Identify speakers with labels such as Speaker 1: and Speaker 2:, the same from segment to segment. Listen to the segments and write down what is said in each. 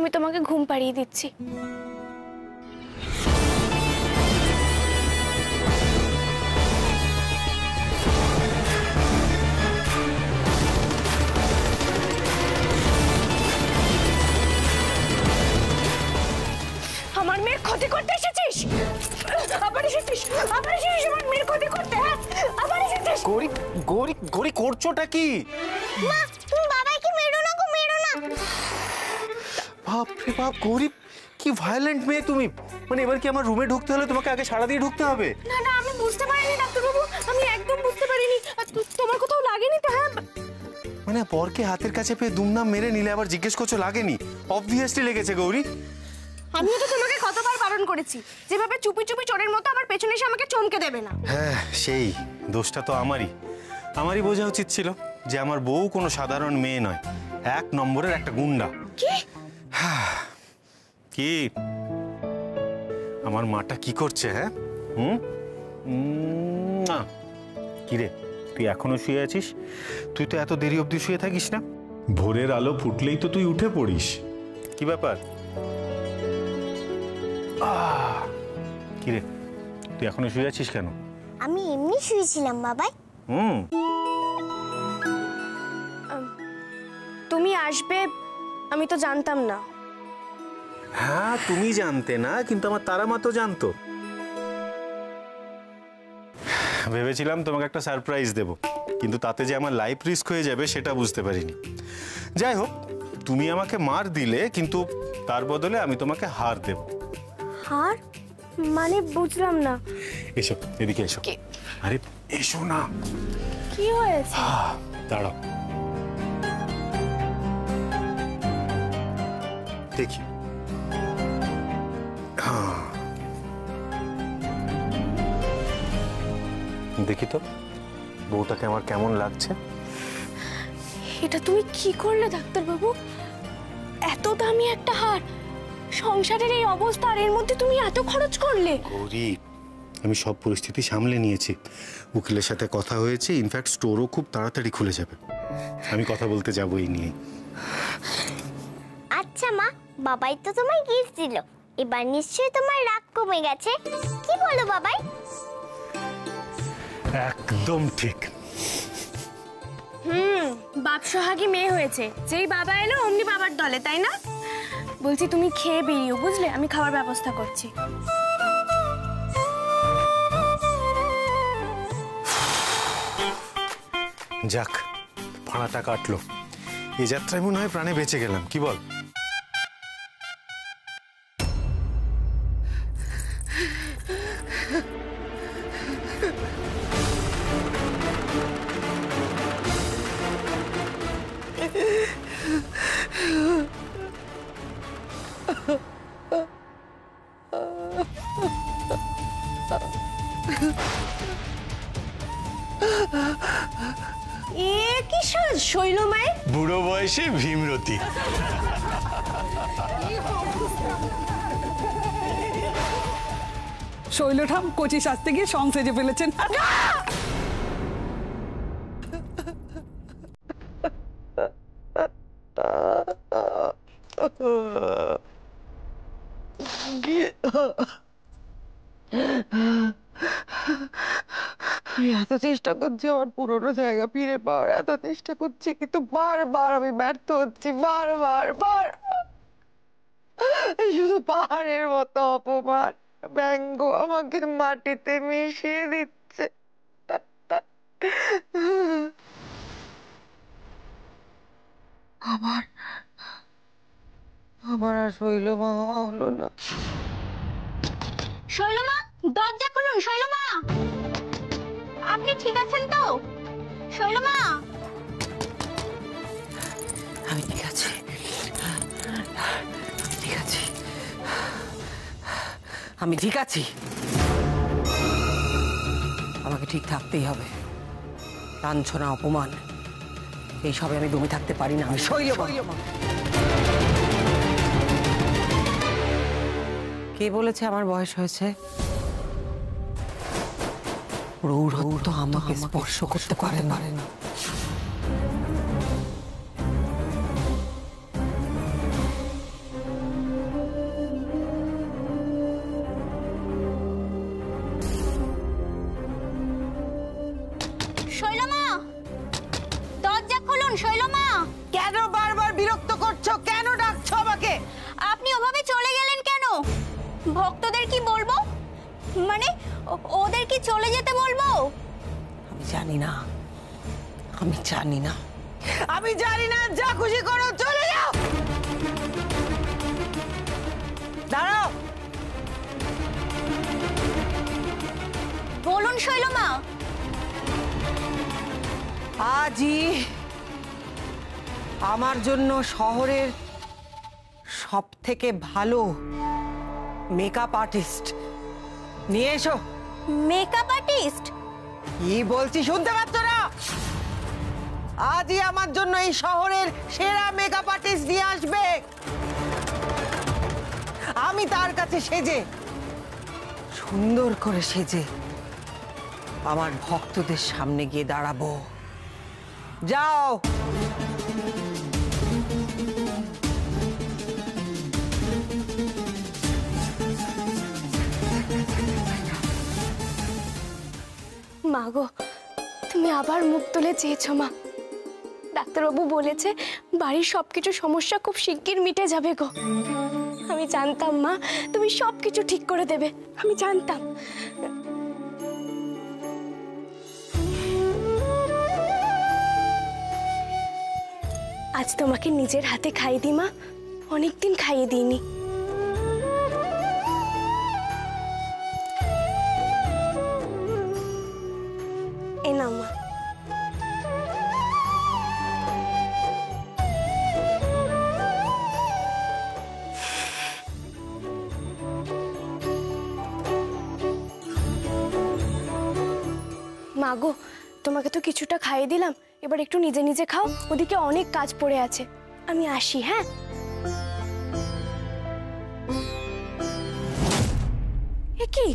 Speaker 1: আমি তোমাকে ঘুম পাড়িয়ে দিচ্ছি। আমার মেয়ের ক্ষতি করতে এসেছিস? আবার এসেছিস আমার মেয়ের ক্ষতি করতে? আবার এসেছিস?
Speaker 2: গৌরী গৌরী গৌরী করছোটা কি?
Speaker 3: মা তুমি বাবাইকে মেরো না গো, মেরো না।
Speaker 2: বাপ রে বাপ গৌরী, কি ভায়োলেন্ট মেয়ে তুমি। মানে এবার কি আমার রুমে ঢুকতে হলে তোমাকে আগে সাড়া দিয়ে ঢুকতে হবে?
Speaker 1: না না, আমি বুঝতে পারিনি ডাক্তারবাবু, আমি একদম বুঝতে পারিনি। তোমার কোথাও লাগেনি তো? হ্যাঁ,
Speaker 2: মানে বরকে হাতের কাছে পেয়ে দুমদাম মেরে নিলে আবার জিজ্ঞেস করছো লাগেনি? অবভিয়াসলি লেগেছে গৌরী।
Speaker 1: আমিও তো তোমাকে কতবার বারণ করেছি যেভাবে চুপি চুপি চোরের মতো আমার পেছনে এসে আমাকে চমকে দেবে না।
Speaker 2: হ্যাঁ, সেই দোষটা তো আমারই বোঝা উচিত ছিল যে আমার বউ কোনো সাধারণ মেয়ে নয়, এক নম্বরের একটা গুন্ডা।
Speaker 1: কি
Speaker 2: কি আমার মাটা কি করছে? হ্যাঁ, না কি রে, তুই এখনো শুয়ে আছিস? তুই তো এত দেরি অবধি শুয়ে থাকিস না?
Speaker 4: ভোরের আলো ফুটলেই তো তুই উঠে পড়িস।
Speaker 2: কি ব্যাপার? কি রে, তুই এখনো শুয়ে আছিস কেন?
Speaker 3: আমি এমনি শুয়েছিলাম বাবাই।
Speaker 1: তুমি আসবে আমি তো জানতাম না।
Speaker 2: হ্যাঁ, তুমি জানতে না, কিন্তু আমার তারা মা তো জানতো। ভেবেছিলাম তোমাকে একটা সারপ্রাইজ দেব, কিন্তু তাতে যে আমার লাইফ রিস্ক হয়ে যাবে সেটা বুঝতে পারিনি। যাই হোক, তুমি আমাকে মার দিলে, কিন্তু তার বদলে আমি তোমাকে হার দেব।
Speaker 1: হার মানে বুঝলাম না।
Speaker 2: এসো, এদিকে এসো। আরে এসো না।
Speaker 1: কি হয়েছে?
Speaker 2: দাঁড়াও, দেখি। দেখি তো বউটাকে আমার কেমন লাগছে।
Speaker 1: এটা তুমি কি করলে ডাক্তারবাবু? এত দামি একটা হার, সংসারের এই অবস্থা, আর এর মধ্যে তুমি এত খরচ করলে?
Speaker 2: গৌরী, আমি সব পরিস্থিতি সামলে নিয়েছি। উকিলের সাথে কথা হয়েছে, ইনফ্যাক্ট স্টোরও খুব তাড়াতাড়ি খুলে যাবে। আমি কথা বলতে যাবো এই নিয়ে।
Speaker 3: আচ্ছা মা, বাবাই তো তোমায় গিফট দিল, এবার নিশ্চয়ই তোমার রাগ কমে গেছে, কি বলো বাবাই?
Speaker 2: একদম ঠিক।
Speaker 1: বাপ সোহাগী মেয়ে হয়েছে, যেই বাবা এলো অমনি বাবার দলে, তাই না? বলছি তুমি খেয়ে বেরিও, বুঝলে? আমি খাওয়ার ব্যবস্থা করছি।
Speaker 2: যাক, ভাড়াটা কাটলো। এই যাত্রায় মনে হয় প্রাণে বেঁচে গেলাম, কি বল?
Speaker 1: কি শৈলমায়
Speaker 4: বুড়ো বয়সে ভীমরতি।
Speaker 5: শৈলঠাম কচি সাজতে গিয়ে সং সেজে ফেলেছেন।
Speaker 6: এত চেষ্টা করছি আমার পুরোনো জায়গা ফিরে পাওয়ার, এত চেষ্টা করছি, কিন্তু বারবার আমি ব্যর্থ হচ্ছি, বারবার শুধু পাহাড়ের মতো অপমান, ব্যঙ্গ আমাকে মাটিতে মিশিয়ে দিচ্ছে। আমার আর শৈল মামা হলো না।
Speaker 3: শৈলমা, দরজা খুলুন। শৈলমা, আপনি ঠিক আছেন তো? শৈলমা,
Speaker 6: আমি ঠিক আছি, ঠিক আছি, আমি ঠিক আছি। আমাকে ঠিক থাকতেই হবে। লাঞ্ছনা, অপমান, এইসবে আমি দমে থাকতে পারি না। আমি শৈলমা। কে বলেছে আমার বয়স হয়েছে? রৌরব তো আমাকে স্পর্শ করতে পারে না।
Speaker 3: মানে ওদের কি চলে যেতে বলবো?
Speaker 6: আমি জানি না, আমি জানি না, আমি জানি না। যা খুশি করো, চলে যাও। দাঁড়াও।
Speaker 3: বলুন শৈলমা।
Speaker 6: আজই আমার জন্য শহরের সব থেকে ভালো মেকআপ আর্টিস্ট নিয়ে এসো।
Speaker 3: Makeup artist?
Speaker 6: কি বলছি শুনতে পাচ্ছ না? আজই আমার জন্য এই শহরের সেরা মেকআপ আর্টিস্ট নিয়ে আসবে। আমি তার কাছে সেজে, সুন্দর করে সেজে আমার ভক্তদের সামনে গিয়ে দাঁড়াবো। যাও।
Speaker 1: মা গো, তুমি আবার মুখ তুলে চেয়েছো মা। ডাক্তারবাবু বলেছে বাড়ির সবকিছু সমস্যা খুব শিগগির মিটে যাবে গো। আমি জানতাম মা তুমি সবকিছু ঠিক করে দেবে, আমি জানতাম। আজ তোমাকে নিজের হাতে খাইয়ে দিই মা, অনেকদিন খাইয়ে দিইনি। এ নাও মা। মা গো, তোমাকে তো কিছুটা খাইয়ে দিলাম, এবার একটু নিজে নিজে খাও, ওদিকে অনেক কাজ পড়ে আছে। আমি আসি, হ্যাঁ? এ কি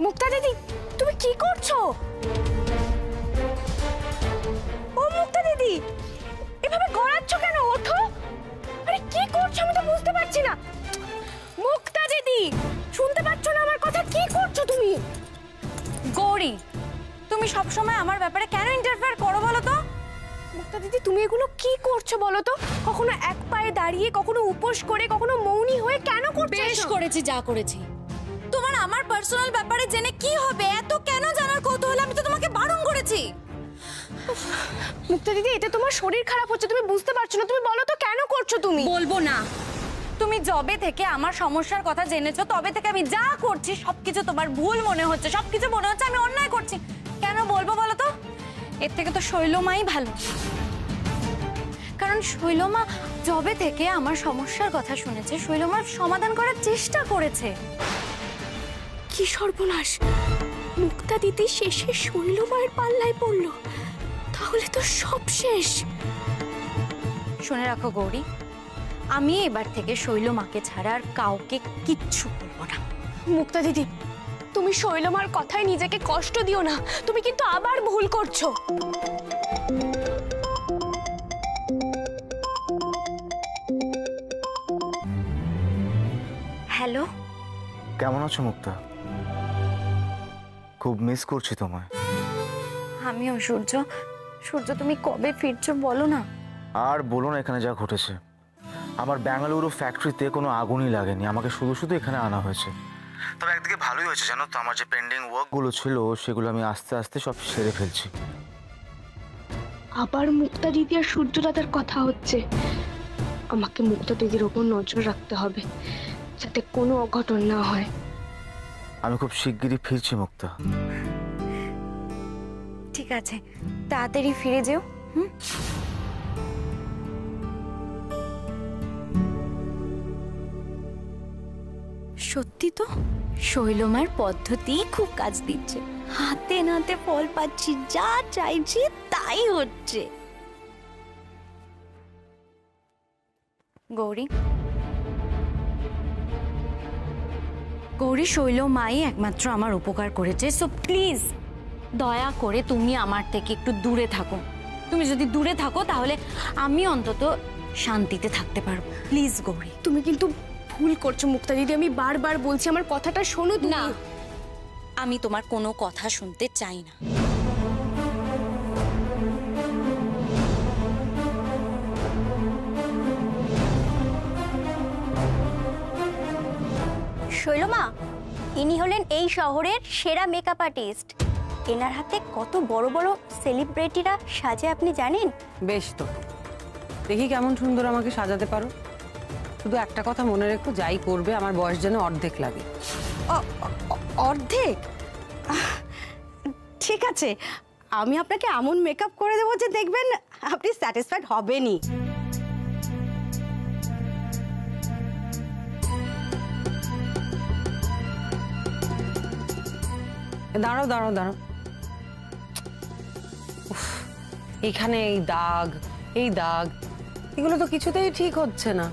Speaker 1: মুক্তা দিদি, তুমি কি করছো? ও মুক্তা দিদি, এভাবে গড়াচ্ছ কেন? ওঠো। আরে কি করছো আমি তো বুঝতে পারছি না। মুক্তা দিদি, শুনতে পাচ্ছ না আমার কথা? কি করছো তুমি?
Speaker 7: গৌরী, তুমি সবসময় আমার ব্যাপারে কেন ইন্টারফেয়ার করো বলো তো?
Speaker 1: মুক্তা দিদি, তুমি এগুলো কি করছো বলো তো? কখনো এক পায়ে দাঁড়িয়ে, কখনো উপোস করে, কখনো মৌনী হয়ে কেন করছো?
Speaker 7: বেশ করেছি যা করেছি। তোমার আমার পার্সোনাল ব্যাপারে জেনে কি হবে? এত কেন জানার কৌতূহল? আমি তো তোমাকে বারণ করেছি।
Speaker 1: মুক্তা দিদি, এতে তোমার শরীর খারাপ হচ্ছে, তুমি বুঝতে পারছো না। তুমি বলো তো কেন করছো তুমি?
Speaker 7: বলবো না। তুমি যবে থেকে আমার সমস্যার কথা জেনেছো তবে থেকে আমি যা করছি সবকিছু তোমার ভুল মনে হচ্ছে, সবকিছু মনে হচ্ছে আমি অন্যায় করছি। কেন বলবো বলো তো? এর থেকে তো শৈলমাই ভালো। কারণ শৈলমা যবে থেকে আমার সমস্যার কথা শুনেছে, শৈলমার সমাধান করার চেষ্টা করেছে।
Speaker 1: কি সর্বনাশ! মুক্তা দিদি শেষে শৈলমায়ের পাল্লায় পড়লো, তাহলে তো সব শেষ।
Speaker 7: শুনে রাখো গৌরী, আমি এবার থেকে শৈলমাকে ছাড়া আর কাউকে কিচ্ছু বলবো না।
Speaker 1: মুক্তা দিদি, তুমি শৈলমার কথায় নিজেকে কষ্ট দিও না, তুমি কিন্তু আবার ভুল করছো।
Speaker 7: হ্যালো,
Speaker 8: কেমন আছো মুক্তা? খুব মিস করছি তোমায়।
Speaker 7: আমিও। সূর্য, সূর্য তুমি কবে ফিরছো বলো না।
Speaker 8: আর বলো না, এখানে যা ঘটেছে। আমার ব্যাঙ্গালুরু ফ্যাক্টরিতে কোনো আগুনই লাগেনি, আমাকে শুধু শুধু এখানে আনা হয়েছে। তবে একদিকে ভালোই হয়েছে জানো তো, আমার যে পেন্ডিং ওয়ার্কগুলো ছিল সেগুলো আমি আস্তে আস্তে সব সেরে ফেলছি।
Speaker 1: আবার মুক্তা দিদি আর সূর্য দাদার কথা হচ্ছে। আমাকে মুক্তা দিদির ওপর নজর রাখতে হবে, যাতে কোনো অঘটন না হয়।
Speaker 8: আমি খুব শিগগিরই ফিরছি মুক্তা।
Speaker 7: ঠিক আছে, তাড়াতাড়ি ফিরে যেও। সত্যি তো শৈলমার পদ্ধতি খুব কাজ দিচ্ছে, হাতে নাতে ফল পাচ্ছি, যা চাইছি তাই হচ্ছে। গৌরী, গৌরী, শৈলমাই একমাত্র আমার উপকার করেছে। সো প্লিজ দয়া করে তুমি আমার থেকে একটু দূরে থাকো। তুমি যদি দূরে থাকো তাহলে আমি অন্তত শান্তিতে থাকতে পারবো। প্লিজ গৌরী।
Speaker 1: তুমি কিন্তু ভুল করছো মুক্তা দিদি, আমি বারবার বলছি আমার কথাটা শোনো।
Speaker 7: না, আমি তোমার কোনো কথা শুনতে চাই না।
Speaker 3: শৈলমা, ইনি হলেন এই শহরের সেরা মেকআপ আর্টিস্ট। এনার হাতে কত বড় বড় সেলিব্রিটিরা সাজে আপনি জানেন?
Speaker 6: বেশ তো, দেখি কেমন সুন্দর আমাকে সাজাতে পারো। শুধু একটা কথা মনে রেখো, যাই করবে আমার বয়স যেন অর্ধেক লাগে।
Speaker 5: অর্ধেক? ঠিক আছে, আমি আপনাকে এমন মেকআপ করে দেবো যে দেখবেন আপনি স্যাটিসফাইড হবেনই।
Speaker 6: দাঁড়াও দাঁড়াও দাঁড়াও, উফ, এখানে এই দাগ এগুলো তো কিছুতেই ঠিক হচ্ছে না।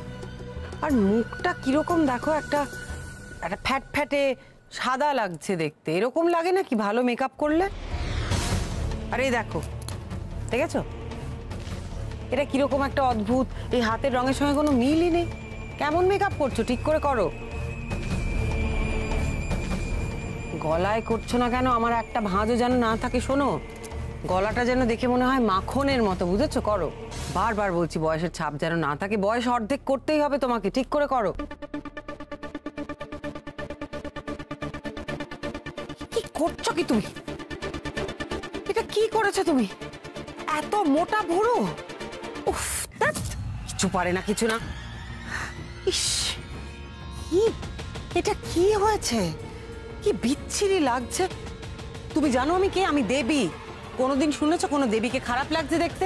Speaker 6: আর মুখটা কিরকম দেখো, একটা ফ্যাট ফ্যাটে সাদা লাগছে দেখতে। এরকম লাগে না কি ভালো মেকআপ করলে? আরে দেখো, দেখেছো এটা কিরকম একটা অদ্ভুত, এই হাতের রঙের সঙ্গে কোনো মিলই নেই। কেমন মেকআপ করছো, ঠিক করে করো। গলায় করছো না কেন? আমার একটা ভাঁজও যেন না থাকে। শোনো, গলাটা যেন দেখে মনে হয় মাখনের মতো, বুঝেছো? করো, বারবার বলছি বয়সের ছাপ যেন না থাকে। বয়স অর্ধেক করতেই হবে তোমাকে, ঠিক করে করো। কি করছো কি তুমি? এটা কি করেছো তুমি? এত মোটা ভুরু! উফ, ধ্যাৎ, কিছু পারে না, কিছু না। ইস, কি এটা কি হয়েছে? কি বিচ্ছিরি লাগছে। তুমি জানো আমি কে? আমি দেবী। কোনোদিন শুনেছো কোনো দেবীকে খারাপ লাগছে দেখতে?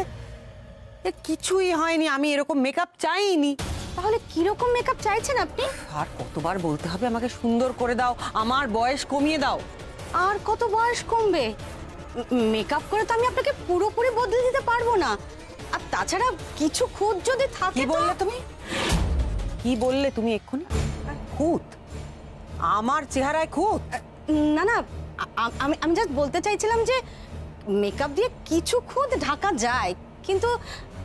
Speaker 6: কিছুই হয়নি, আমি এরকম মেকআপ চাইনি।
Speaker 5: তাহলে কিরকম মেকআপ চাইছেন আপনি?
Speaker 6: আর কতবার বলতে হবে আমাকে সুন্দর করে দাও, আমার বয়স কমিয়ে দাও।
Speaker 5: আর কত বয়স কমবে? মেকআপ করে তো আমি আপনাকে পুরোপুরি বদলে দিতে পারবো না। আর তাছাড়া কিছু খুঁত যদি থাকে।
Speaker 6: কি বললে তুমি? কি বললে তুমি এক্ষুনি? খুঁত? আমার চেহারায় খুঁত?
Speaker 5: না না, আমি জাস্ট বলতে চাইছিলাম যে মেকআপ দিয়ে কিছু খুঁত ঢাকা যায়, কিন্তু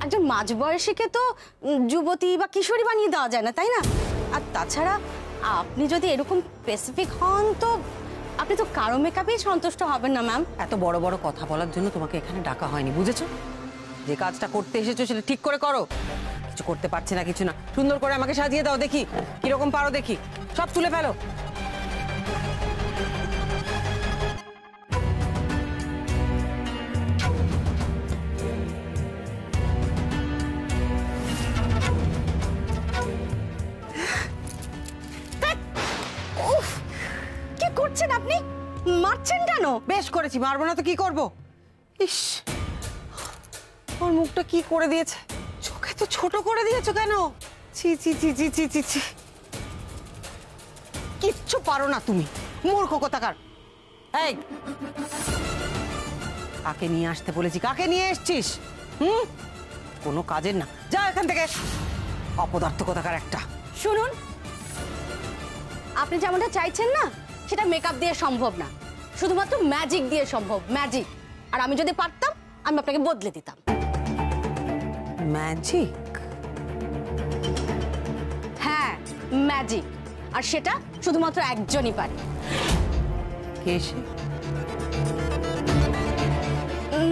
Speaker 5: একজন মাঝবয়সীকে তো যুবতী বা কিশোরী বানিয়ে দেওয়া যায় না, তাই না? আর তাছাড়া আপনি যদি এরকম স্পেসিফিক হন তো আপনি তো কারো মেকআপেই সন্তুষ্ট হবেন না ম্যাম।
Speaker 6: এত বড় বড় কথা বলার জন্য তোমাকে এখানে ডাকা হয়নি, বুঝেছো? যে কাজটা করতে এসেছো সেটা ঠিক করে করো। কিছু করতে পারছে না, কিছু না, সুন্দর করে আমাকে সাজিয়ে দাও, দেখি কিরকম পারো, দেখি। সব তুলে ফেলো।
Speaker 5: উফ, কি করছেন আপনি? মারছেন কেন?
Speaker 6: বেশ করেছি, মারবো না তো কি করবো? ইস, ওর মুখটা কি করে দিয়েছে, চোখে তো ছোট করে দিয়েছো কেন? ছি ছি ছি ছি ছি ছি ছি, কিচ্ছু পারো না তুমি, মূর্খ কোথাকার। এই, কাকে নিয়ে আসতে বলেছি? কাকে নিয়ে এসছিস? কোনো কাজের না, যা এখান থেকে, অপদার্থ কোথাকার একটা।
Speaker 5: শুনুন, আপনি যেমনটা চাইছেন না সেটা মেকআপ দিয়ে সম্ভব না, শুধুমাত্র ম্যাজিক দিয়ে সম্ভব, ম্যাজিক। আর আমি যদি পারতাম আমি আপনাকে বদলে দিতাম।
Speaker 6: ম্যাজিক?
Speaker 5: হ্যাঁ, ম্যাজিক। আর সেটা শুধুমাত্র একজনই পারে।
Speaker 6: কে সে?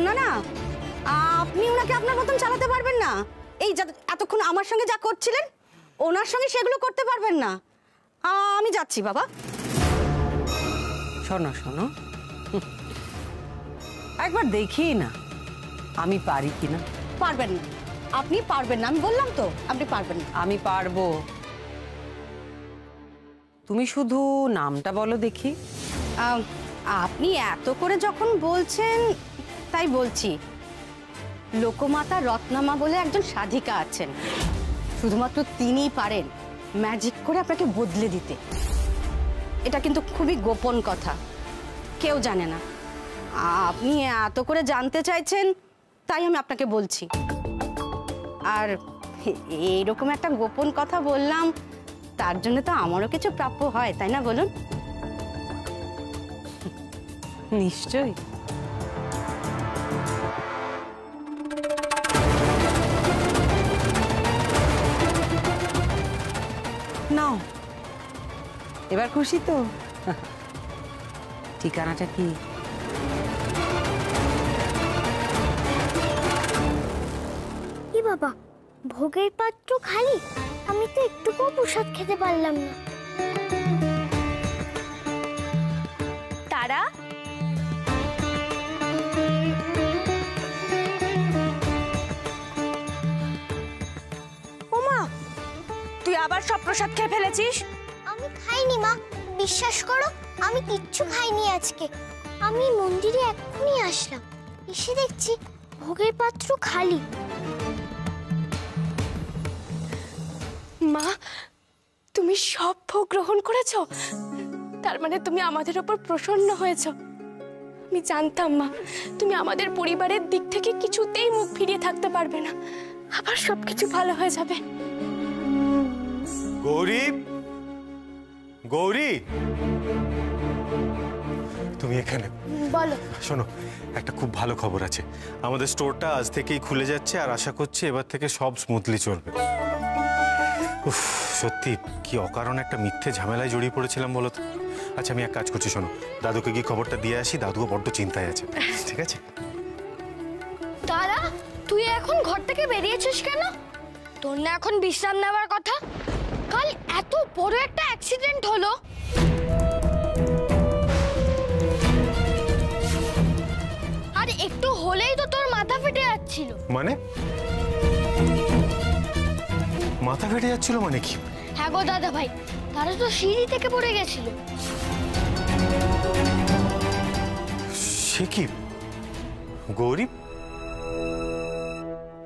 Speaker 5: না না, আপনি ওনাকে আপনার মতন চালাতে পারবেন না। এই এতক্ষণ আমার সঙ্গে যা করছিলেন ওনার সঙ্গে সেগুলো করতে পারবেন না। আমি যাচ্ছি বাবা।
Speaker 6: শোনো শোনো, একবার দেখি না আমি পারি কিনা।
Speaker 5: পারবেন না, আপনি পারবেন না, আমি বললাম তো আপনি পারবেন না।
Speaker 6: আমি পারবো। তুমি শুধু নামটা বলো দেখি।
Speaker 5: আপনি এত করে যখন বলছেন তাই বলছি। লোকমাতা রত্নামা বলে একজন সাধিকা আছেন, শুধুমাত্র তিনিই পারেন ম্যাজিক করে আপনাকে বদলে দিতে। এটা কিন্তু খুবই গোপন কথা, কেউ জানে না। আপনি এত করে জানতে চাইছেন তাই আমি আপনাকে বলছি। আর এইরকম একটা গোপন কথা বললাম, তার জন্য তো আমারও কিছু প্রাপ্য হয়, তাই না বলুন?
Speaker 6: নিশ্চয়ই। নাও, এবার খুশি তো? ঠিকানাটা কি?
Speaker 3: কি বাবা, ভোগের পাত্র খালি, আমি তো একটুকুও প্রসাদ খেতে পারলাম না।
Speaker 1: তারা, ওমা তুই আবার সব প্রসাদ খেয়ে ফেলেছিস?
Speaker 9: আমি খাইনি মা, বিশ্বাস করো আমি কিচ্ছু খাইনি আজকে। আমি মন্দিরে এক্ষুনি আসলাম, এসে দেখছি ভোগের পাত্র খালি।
Speaker 1: মা তুমি সব ভোগ গ্রহণ করেছো, তার মানে তুমি আমাদের উপর প্রসন্ন হয়েছো। আমি জানতাম মা তুমি আমাদের পরিবারের দিক থেকে কিছুতেই মুখ ফিরিয়ে থাকতে পারবে না, আবার সবকিছু ভালো হয়ে যাবে।
Speaker 2: গৌরী, গৌরী তুমি এখানে?
Speaker 1: বলো।
Speaker 2: শোনো, একটা খুব ভালো খবর আছে। আমাদের স্টোরটা আজ থেকেই খুলে যাচ্ছে, আর আশা করছি এবার থেকে সব স্মুথলি চলবে। উফ, সত্যি কি অকারণ একটা মিথ্যে ঝামেলায় জড়িয়ে পড়েছিলাম বলো তো। আচ্ছা আমি এক কাজ করছি, শোনো দাদুকে গিয়ে খবরটা দিয়ে আসি, দাদুও বড্ড চিন্তায় আছে। ঠিক আছে?
Speaker 9: তারা তুই এখন ঘর থেকে বেরিয়েছিস কেন? তোর না এখন বিশ্রাম নেওয়ার কথা? কাল এত বড় একটা অ্যাক্সিডেন্ট হলো। আর একটু হলেই তো তোর মাথা ফেটে যাচ্ছিল।
Speaker 2: মানে মাথা ফেটে যাচ্ছিল মানে কি?
Speaker 9: হ্যাঁ গো দাদা ভাই, তারা তো সিঁড়ি থেকে পড়ে গেছিল।
Speaker 2: সে কি গৌরী,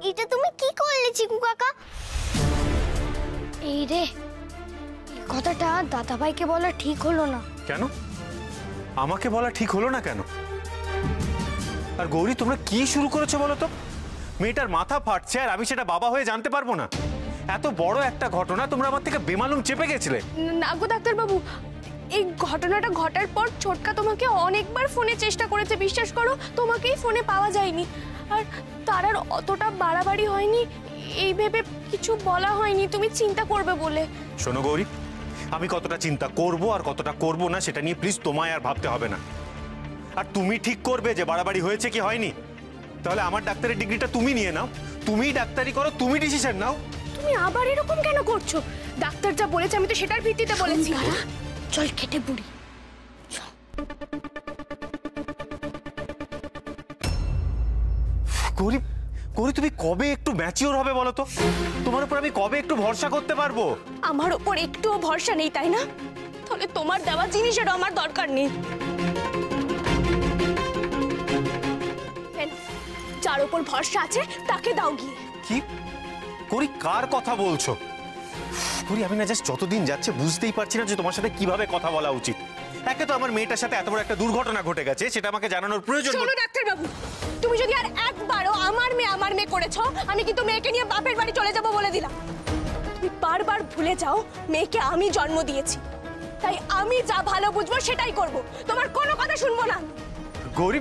Speaker 9: এটা তুমি কি করলে চিকু কাকা? এই রে, এই কথাটা দাদা ভাইকে বলা ঠিক হলো না।
Speaker 2: কেন আমাকে বলা ঠিক হলো না কেন? আর গৌরী তোমরা কি শুরু করেছো বলো তো? মেয়েটার মাথা ফাটছে আর আমি সেটা বাবা হয়ে জানতে পারবো না? এত বড় একটা ঘটনা তোমরা আমার থেকে বেমালুম চেপে গেছিলে।
Speaker 1: না গো ডাক্তারবাবু, এই ঘটনাটা ঘটার পর ছোটকা তোমাকে অনেকবার ফোনে চেষ্টা করেছে, বিশ্বাস করো তোমাকেই ফোনে পাওয়া যায়নি। আর তারার অতটা বাড়াবাড়ি হয়নি এই ভেবে কিছু বলা হয়নি তুমি চিন্তা করবে বলে।
Speaker 2: শোনো গৌরী, আমি কতটা চিন্তা করব আর কতটা করব না সেটা নিয়ে প্লিজ তোমায় আর ভাবতে হবে না। আর তুমি ঠিক করবে যে বাড়াবাড়ি হয়েছে কি হয়নি। তাহলে আমার ডাক্তারের ডিগ্রিটা তুমি নিয়ে নাও, তুমিই ডাক্তারি করো, তুমি ডিসিশন নাও।
Speaker 1: তুমি আবার এরকম কেন করছো? ডাক্তার যা বলেছে আমি তো সেটার ভিত্তিতে বলেছি।
Speaker 9: চল খেটে বুড়ি।
Speaker 2: গৌরী, গৌরী তুমি কবে একটু ম্যাচিওর হবে বলো তো? তোমার উপর আমি কবে একটু ভরসা করতে পারবো?
Speaker 1: আমার উপর একটুও ভরসা নেই তাই না? তাহলে তোমার দেওয়া জিনিসেরও আমার দরকার নেই। যার উপর ভরসা আছে তাকে দাও গিয়ে।
Speaker 2: কি গৌরী, কার কথা বলছো? গৌরী আমি না জাস্ট যতদিন যাচ্ছে বুঝতেই পারছি না যে তোমার সাথে কিভাবে কথা বলা উচিত। একে তো আমার মেয়েটার সাথে এত বড় একটা দুর্ঘটনা ঘটে গেছে, সেটা আমাকে জানানোর প্রয়োজন।
Speaker 1: শোনো ডাক্তারবাবু, তুমি যদি আর একবারও আমার মেয়ে করেছো, আমি কিন্তু মেয়েকে নিয়ে বাপের বাড়ি চলে যাব বলে দিলাম। তুমি বারবার ভুলে যাও মেয়েকে আমি জন্ম দিয়েছি, তাই আমি যা ভালো বুঝবো সেটাই করব, তোমার কোনো কথা শুনবো না।
Speaker 2: গৌরী,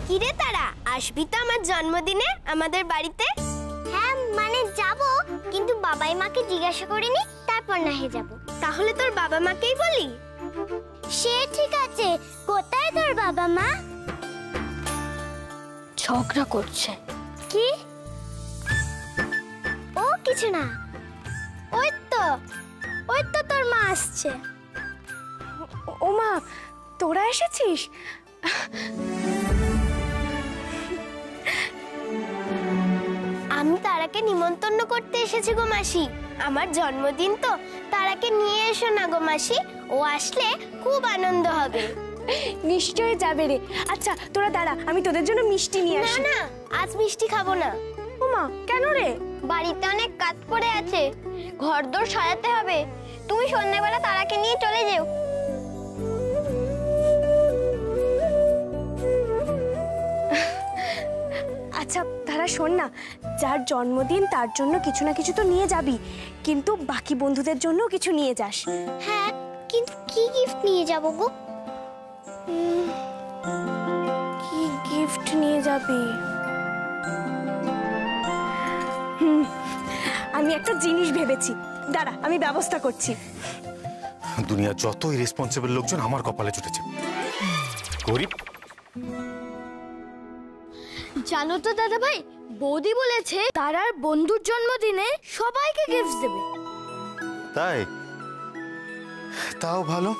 Speaker 9: কিরে তারা, আসবি তো আমার জন্মদিনে আমাদের বাড়িতে? হ্যাঁ মানে যাব, কিন্তু বাবাই মাকে জিজ্ঞাসা করিনি, তারপর না হে যাব। তাহলে তোর বাবা মাকেই বলি। সে ঠিক আছে, কোথায় তোর বাবা মা? ঝগড়া করছে। কি? ও কিছু না, ওই তো তোর মা আসছে।
Speaker 1: ও মা, তোরা এসেছিস?
Speaker 9: আমি তারাকে নিমন্ত্রণ করতে এসেছি গো মাসি, আমার জন্মদিন তো, তারাকে নিয়ে এসো না গো মাসি, ও আসলে খুব আনন্দ হবে।
Speaker 1: নিশ্চয়ই যাবে রে। আচ্ছা তোরা দাঁড়া, আমি তোদের জন্য মিষ্টি নিয়ে
Speaker 9: না
Speaker 1: আসি।
Speaker 9: না, আজ মিষ্টি খাবো না।
Speaker 1: ও মা, কেন রে?
Speaker 9: বাড়িতে অনেক কাজ পড়ে আছে, ঘরদোর সাজাতে হবে, তুমি সন্ধ্যাবেলা তারাকে নিয়ে চলে যেও।
Speaker 1: আচ্ছা তারা শোন না, যার জন্মদিন তার জন্য কিছু না কিছু তো নিয়ে যাবি, কিন্তু বাকি বন্ধুদের জন্য কিছু নিয়ে যাস।
Speaker 9: হ্যাঁ, কিন্তু কি গিফট নিয়ে যাব গো?
Speaker 1: কি গিফট নিয়ে যাবি? আমি একটা জিনিস ভেবেছি, দাঁড়া আমি ব্যবস্থা করছি।
Speaker 2: দুনিয়ার যত ইরেসপন্সিবল লোকজন আমার কপালে জুটেছে। গরিব,
Speaker 9: জানো তো দাদা ভাই, বৌদি বলেছে তারার বন্ধুর জন্মদিনে সবাইকে গিফট দেবে।
Speaker 2: তাই? তাও ভালো।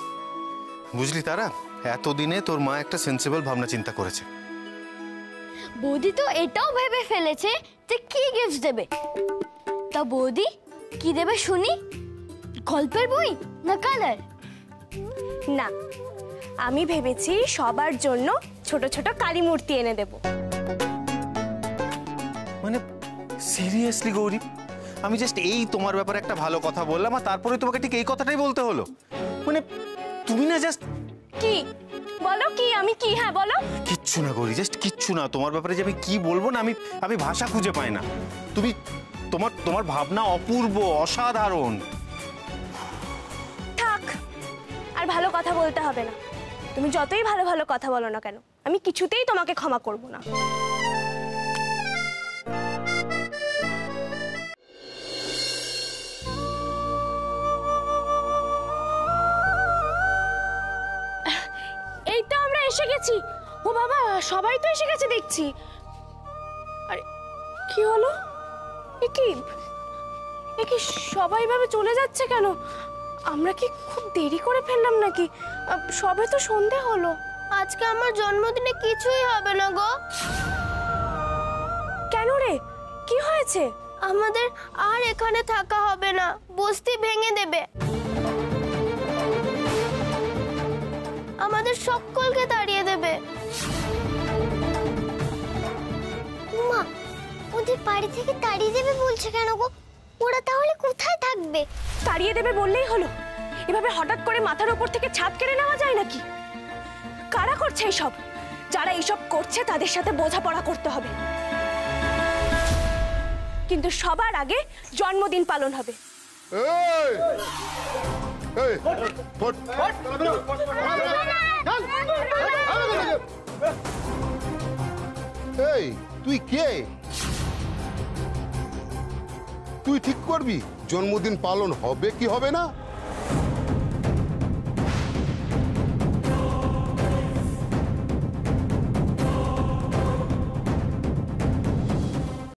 Speaker 2: বুঝলি তারা, এতদিনে তোর মা একটা সেন্সিবল ভাবনা চিন্তা করেছে।
Speaker 9: বৌদি তো এটাও ভেবে ফেলেছে যে কি গিফট দেবে। তা বৌদি কি দেবে শুনি? গল্পের বই না কালার?
Speaker 1: না, আমি ভেবেছি সবার জন্য ছোট ছোট কালী মূর্তি এনে দেব।
Speaker 2: মানে সিরিয়াসলি গৌরী, আমি জাস্ট এই তোমার ব্যাপারে একটা ভালো কথা বললাম আর তারপরে তোমাকে ঠিক এই কথাটাই বলতে হলো? মানে তুমি না জাস্ট
Speaker 1: কি বলো? কি আমি কি? হ্যাঁ বলো।
Speaker 2: কিচ্ছু না গৌরী, জাস্ট কিচ্ছু না। তোমার ব্যাপারে যে আমি কি বলবো না, আমি ভাষা খুঁজে পাই না। তুমি তোমার ভাবনা অপূর্ব, অসাধারণ।
Speaker 1: থাক, আর ভালো কথা বলতে হবে না। তুমি যতই ভালো ভালো কথা বলো না কেন, আমি কিছুতেই তোমাকে ক্ষমা করব না। এই তো আমরা এসে গেছি। ও বাবা, সবাই তো এসে গেছে দেখছি। আরে কি হলো? এ কি সবাই ভাবে চলে যাচ্ছে কেন? আমরা কি খুব দেরি করে ফেললাম নাকি? সবে তো সন্ধে হলো।
Speaker 9: আজকে আমার জন্মদিনে কিছুই হবে না গো।
Speaker 1: কেন রে, কি হয়েছে?
Speaker 9: আমাদের আর এখানে থাকা হবে না, বস্তি ভেঙে দেবে। আমাদের সকলকে তাড়িয়ে দেবে। মা, ওদের বাড়ি থেকে তাড়িয়ে দেবে বলছে কেন গো? ওরা তাহলে কোথায় থাকবে?
Speaker 1: তাড়িয়ে দেবে বললেই হলো? এভাবে হঠাৎ করে মাথার উপর থেকে ছাদ কেড়ে নেওয়া যায় নাকি? কারা করছে এইসব? যারা এইসব করছে তাদের সাথে বোঝাপড়া করতে হবে। কিন্তু সবার আগে জন্মদিন পালন হবে।
Speaker 10: এই তুই কে? তুই ঠিক করবি জন্মদিন পালন হবে কি হবে না?